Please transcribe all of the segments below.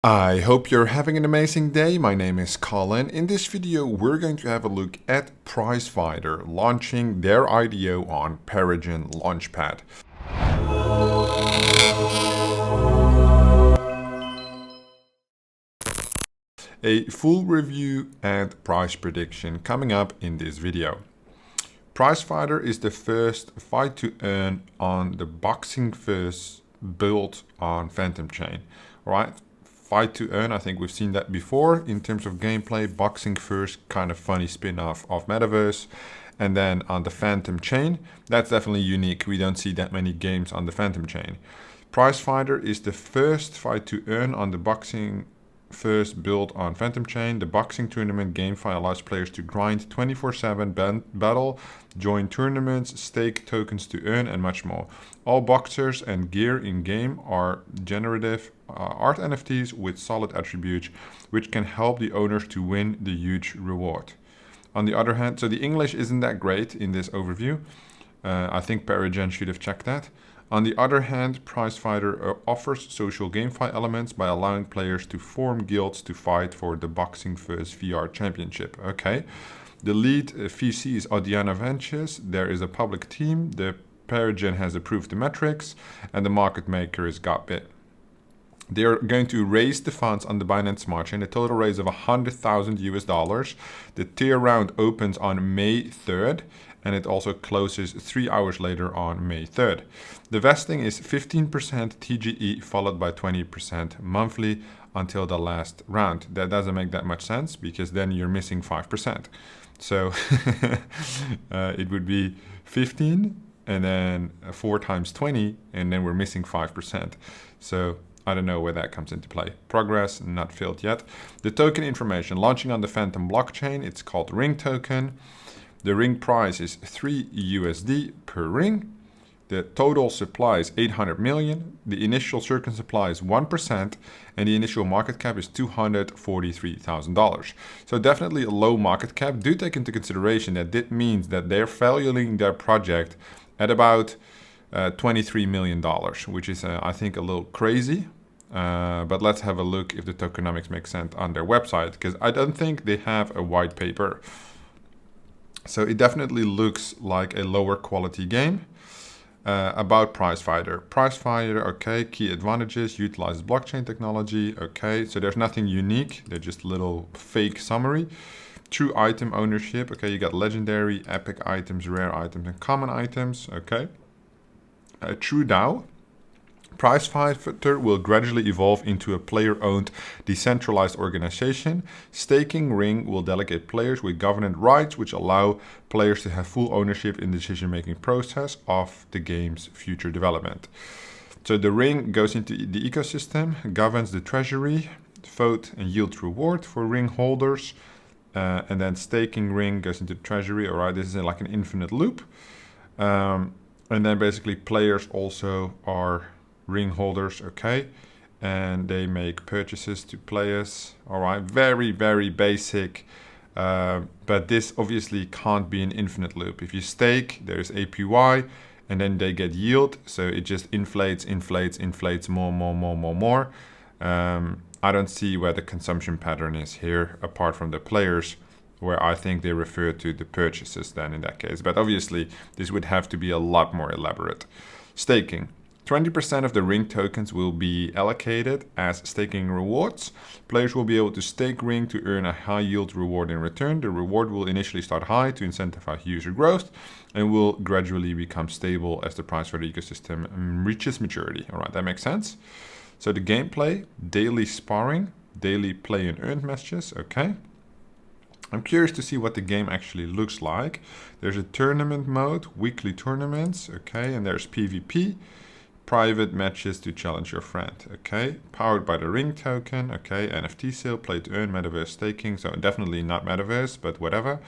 I hope you're having an amazing day. My name is Colin. In this video, we're going to have a look at Prizefighter launching their IDO on Paragen Launchpad. A full review and price prediction coming up in this video. Prizefighter is the first fight to earn on the boxing first built on Phantom Chain. All right. Fight to earn, I think we've seen that before in terms of gameplay. Boxing first, kind of funny spin-off of Metaverse. And then on the Phantom Chain, that's definitely unique. We don't see that many games on the Phantom Chain. Prizefighter is the first fight to earn on the boxing first build on Phantom Chain. The boxing tournament Gamefi allows players to grind 24/7 battle, join tournaments, stake tokens to earn, and much more. All boxers and gear in-game are generative art NFTs with solid attributes, which can help the owners to win the huge reward. On the other hand, so the English isn't that great in this overview. I think Paragen should have checked that. On the other hand, Prizefighter offers social GameFi elements by allowing players to form guilds to fight for the Boxing First VR Championship. Okay. The lead VC is Odiana Ventures. There is a public team. The Paragen has approved the metrics, and the market maker is Gotbit. They're going to raise the funds on the Binance Smart Chain, a total raise of $100,000. The tier round opens on May 3rd, and it also closes 3 hours later on May 3rd. The vesting is 15% TGE followed by 20% monthly until the last round. That doesn't make that much sense because then you're missing 5%. So it would be 15 and then 4 times 20, and then we're missing 5%. So I don't know where that comes into play. Progress not filled yet. The token information launching on the Phantom blockchain. It's called Ring token. The ring price is 3 USD per ring. The total supply is 800 million. The initial circuit supply is 1%, and the initial market cap is $243,000. So definitely a low market cap. Do take into consideration that this means that they're valuing their project at about $23 million, which is, I think, a little crazy. But let's have a look if the tokenomics make sense on their website, because I don't think they have a white paper. So it definitely looks like a lower quality game. About Prizefighter. Prizefighter, okay, key advantages, utilizes blockchain technology, okay, so there's nothing unique, they're just a little fake summary. True item ownership, okay, you got legendary, epic items, rare items, and common items, okay. True DAO. Prizefighter will gradually evolve into a player-owned, decentralized organization. Staking Ring will delegate players with governance rights, which allow players to have full ownership in the decision-making process of the game's future development. So the Ring goes into the ecosystem, governs the treasury, vote and yield reward for ring holders, and then Staking Ring goes into the treasury. All right, this is like an infinite loop. And then basically players also are ring holders, okay, and they make purchases to players. All right, very, very basic, but this obviously can't be an infinite loop. If you stake, there's APY, and then they get yield, so it just inflates more. I don't see where the consumption pattern is here, apart from the players, where I think they refer to the purchases then in that case. But obviously, this would have to be a lot more elaborate. Staking. 20% of the Ring tokens will be allocated as staking rewards. Players will be able to stake Ring to earn a high yield reward in return. The reward will initially start high to incentivize user growth and will gradually become stable as the Prizefighter ecosystem reaches maturity. All right, that makes sense. So the gameplay, daily sparring, daily play and earn matches, okay. I'm curious to see what the game actually looks like. There's a tournament mode, weekly tournaments, okay, and there's PvP. Private matches to challenge your friend, okay. Powered by the Ring token, okay. NFT sale, play to earn, Metaverse staking. So definitely not Metaverse, but whatever.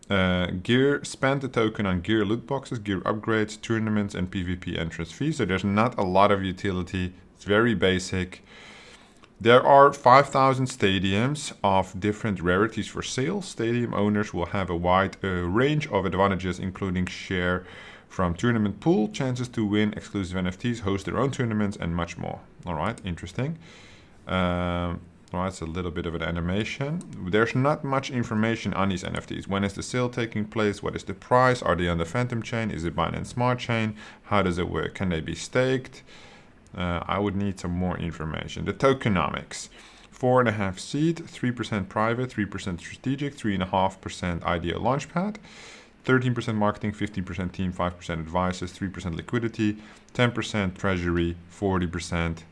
Gear, spend the token on gear loot boxes, gear upgrades, tournaments, and PvP entrance fees. So there's not a lot of utility. It's very basic. There are 5,000 stadiums of different rarities for sale. Stadium owners will have a wide range of advantages, including share from tournament pool, chances to win exclusive NFTs, host their own tournaments, and much more. All right, interesting. Well, it's a little bit of an animation. There's not much information on these NFTs. When is the sale taking place? What is the price? Are they on the Phantom chain? Is it Binance Smart Chain? How does it work? Can they be staked? I would need some more information. The tokenomics. 4.5 seed, 3% private, 3% strategic, 3.5% IDO Launchpad, 13% marketing, 15% team, 5% advisors, 3% liquidity, 10% treasury, 40%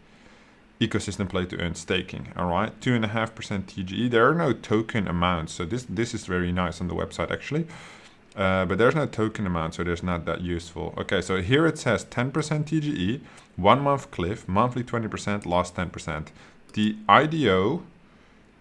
ecosystem play to earn staking. All right, 2.5% TGE. There are no token amounts, so this is very nice on the website actually. But there's no token amount, so there's not that useful. Okay, so here it says 10% TGE, 1 month cliff, monthly 20%, lost 10%. The IDO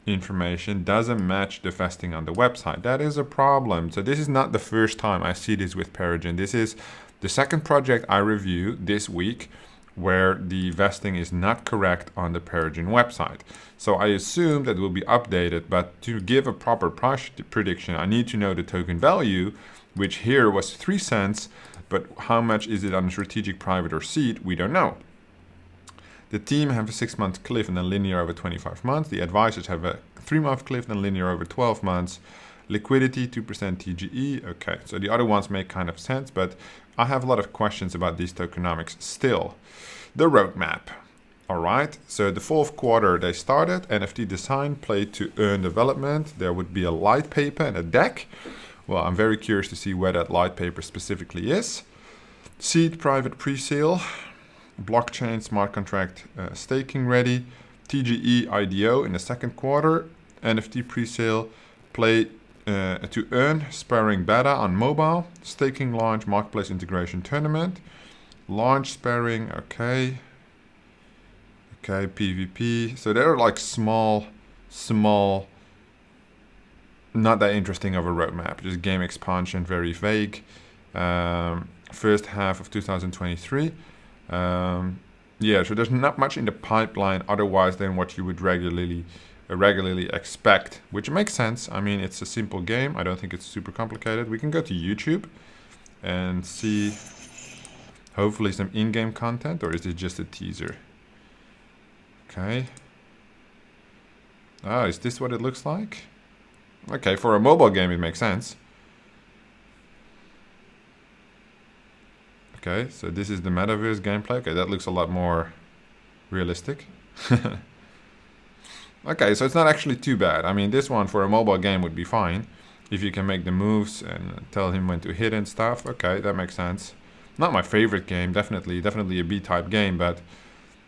information doesn't match the vesting on the website. That is a problem. So this is not the first time I see this with Paragen. This is the second project I review this week where the vesting is not correct on the Paragen website. So I assume that will be updated, but to give a proper price prediction, I need to know the token value, which here was 3 cents, but how much is it on strategic, private, or seed? We don't know. The team have a 6-month cliff and then linear over 25 months. The advisors have a 3-month cliff and then linear over 12 months. Liquidity, 2% TGE. Okay, so the other ones make kind of sense, but I have a lot of questions about these tokenomics still. The roadmap. All right, so the 4th quarter they started. NFT design, play to earn development. There would be a light paper and a deck. Well, I'm very curious to see where that light paper specifically is. Seed, private, pre-sale. Blockchain, smart contract, staking ready. TGE IDO in the 2nd quarter. NFT pre-sale, play to earn, Sparring beta on mobile, staking launch, marketplace integration tournament, launch Sparring, okay, PvP. So they're like small, not that interesting of a roadmap. Just game expansion, very vague. First half of 2023. Yeah, so there's not much in the pipeline otherwise than what you would regularly expect, which makes sense. I mean, it's a simple game. I don't think it's super complicated. We can go to YouTube and see hopefully some in-game content, or is it just a teaser? Okay. Oh, is this what it looks like? Okay, for a mobile game it makes sense. Okay, so this is the Metaverse gameplay. Okay, that looks a lot more realistic. Okay, so it's not actually too bad. I mean, this one for a mobile game would be fine. If you can make the moves and tell him when to hit and stuff. Okay, that makes sense. Not my favorite game, definitely a B-type game, but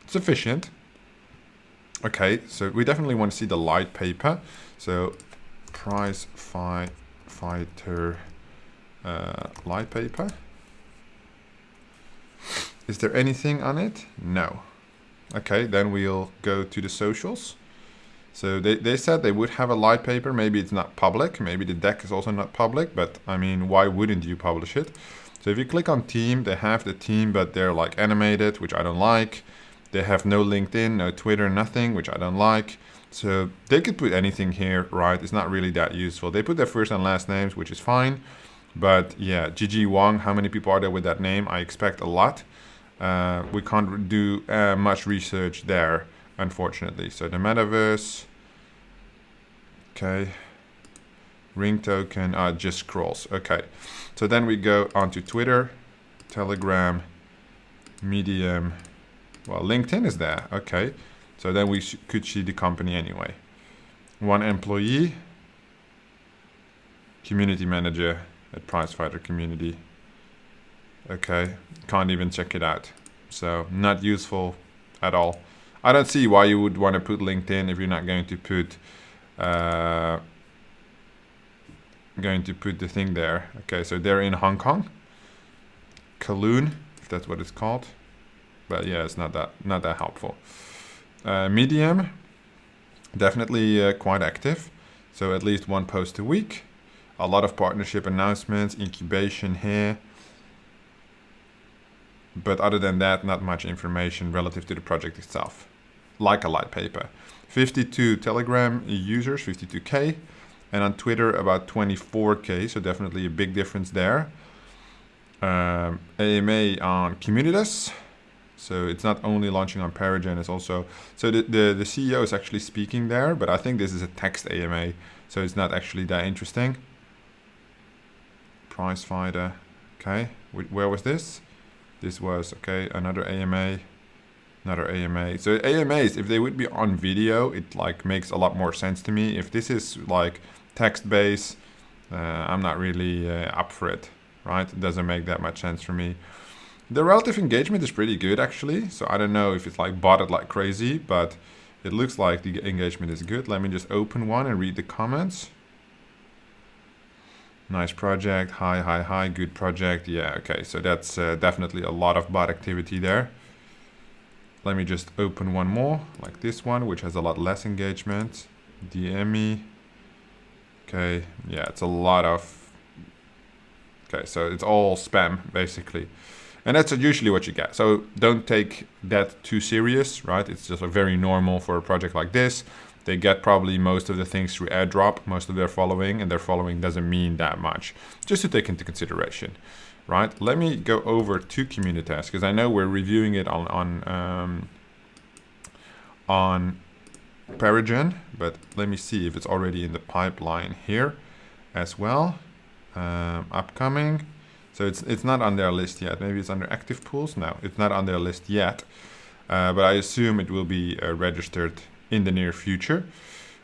sufficient. Okay, so we definitely want to see the light paper. So, Prizefighter light paper. Is there anything on it? No. Okay, then we'll go to the socials. So they said they would have a light paper. Maybe it's not public. Maybe the deck is also not public. But I mean, why wouldn't you publish it? So if you click on team, they have the team, but they're like animated, which I don't like. They have no LinkedIn, no Twitter, nothing, which I don't like. So they could put anything here, right? It's not really that useful. They put their first and last names, which is fine. But yeah, GG Wong, how many people are there with that name? I expect a lot. We can't do much research there, unfortunately. So the Metaverse, okay, ring token, just scrolls. Okay, so then we go onto Twitter, Telegram, Medium. Well, LinkedIn is there. Okay, so then we could see the company anyway. 1 employee, community manager at Prizefighter community. Okay, can't even check it out. So not useful at all. I don't see why you would want to put LinkedIn if you're not going to put the thing there. Okay, so they're in Hong Kong. Colin, if that's what it's called. But yeah, it's not that helpful. Medium, definitely quite active. So at least 1 post a week. A lot of partnership announcements, incubation here. But other than that, not much information relative to the project itself. Like a light paper. 52 Telegram users, 52K. And on Twitter, about 24K. So definitely a big difference there. AMA on Communities. So it's not only launching on Paragen, it's also, so the CEO is actually speaking there, but I think this is a text AMA, so it's not actually that interesting. Prizefighter, okay, where was this? This was, okay, another AMA, another AMA. So AMAs, if they would be on video, it like makes a lot more sense to me. If this is like text-based, I'm not really up for it, right? It doesn't make that much sense for me. The relative engagement is pretty good actually, so I don't know if it's like botted like crazy, but it looks like the engagement is good. Let me just open one and read the comments. Nice project, hi, good project. Yeah, okay, so that's definitely a lot of bot activity there. Let me just open one more, like this one, which has a lot less engagement. DM me. Okay, yeah, it's a lot of... Okay, so it's all spam, basically. And that's usually what you get. So don't take that too serious, right? It's just very normal for a project like this. They get probably most of the things through airdrop, most of their following, and their following doesn't mean that much. Just to take into consideration, right? Let me go over to Communitas, because I know we're reviewing it on Paragen, but let me see if it's already in the pipeline here as well. Upcoming. So it's not on their list yet. Maybe it's under active pools. No, it's not on their list yet. But I assume it will be registered in the near future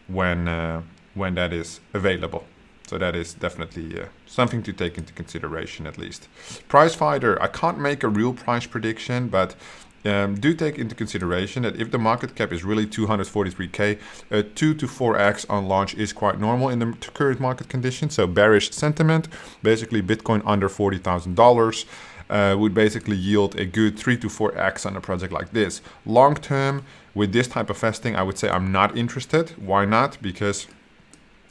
when that is available. So that is definitely something to take into consideration at least. Prizefighter, I can't make a real price prediction, but do take into consideration that if the market cap is really 243k, 2 to 4x on launch is quite normal in the current market conditions. So bearish sentiment, basically Bitcoin under $40,000 would basically yield a good 3 to 4x on a project like this. Long term, with this type of vesting, I would say I'm not interested. Why not? Because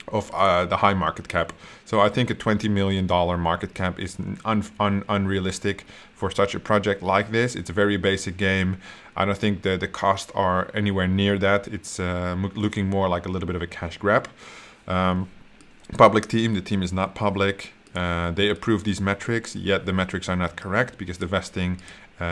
of the high market cap. So I think a $20 million market cap is unrealistic for such a project like this. It's a very basic game. I don't think the costs are anywhere near that. It's looking more like a little bit of a cash grab. Public team, the team is not public. They approve these metrics, yet the metrics are not correct because the vesting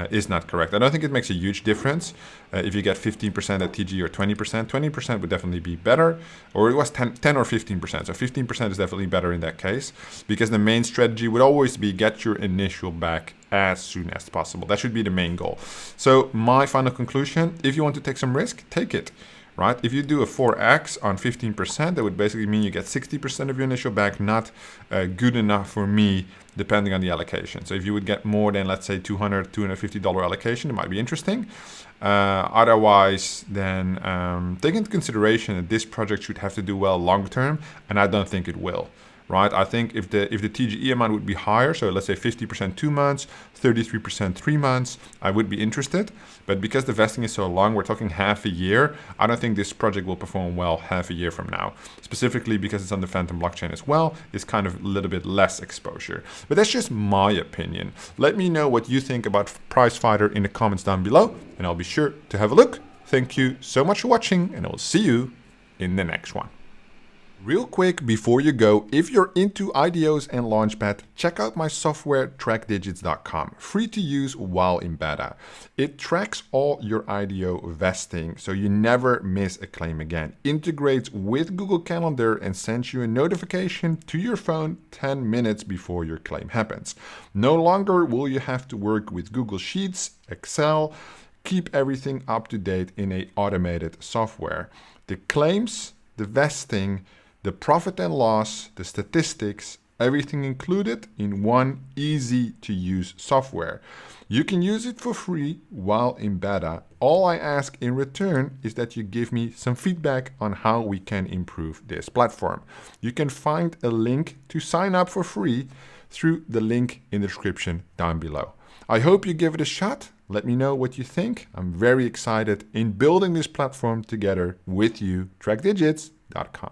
is not correct. I don't think it makes a huge difference if you get 15% at TG or 20%. 20% would definitely be better, or it was 10 or 15%. So 15% is definitely better in that case, because the main strategy would always be get your initial back as soon as possible. That should be the main goal. So my final conclusion, if you want to take some risk, take it. Right? If you do a 4x on 15%, that would basically mean you get 60% of your initial back, not good enough for me, depending on the allocation. So if you would get more than, let's say, $200, $250 allocation, it might be interesting. Otherwise, then take into consideration that this project should have to do well long term, and I don't think it will. Right? I think if the TGE amount would be higher, so let's say 50% 2 months, 33% 3 months, I would be interested. But because the vesting is so long, we're talking half a year, I don't think this project will perform well half a year from now. Specifically because it's on the Phantom blockchain as well, it's kind of a little bit less exposure. But that's just my opinion. Let me know what you think about Prizefighter in the comments down below, and I'll be sure to have a look. Thank you so much for watching, and I will see you in the next one. Real quick before you go, if you're into IDOs and Launchpad, check out my software trackdigits.com, free to use while in beta. It tracks all your IDO vesting so you never miss a claim again, integrates with Google Calendar and sends you a notification to your phone 10 minutes before your claim happens. No longer will you have to work with Google Sheets, Excel, keep everything up to date in a automated software. The claims, the vesting, the profit and loss, the statistics, everything included in one easy to use software. You can use it for free while in beta. All I ask in return is that you give me some feedback on how we can improve this platform. You can find a link to sign up for free through the link in the description down below. I hope you give it a shot. Let me know what you think. I'm very excited in building this platform together with you, trackdigits.com.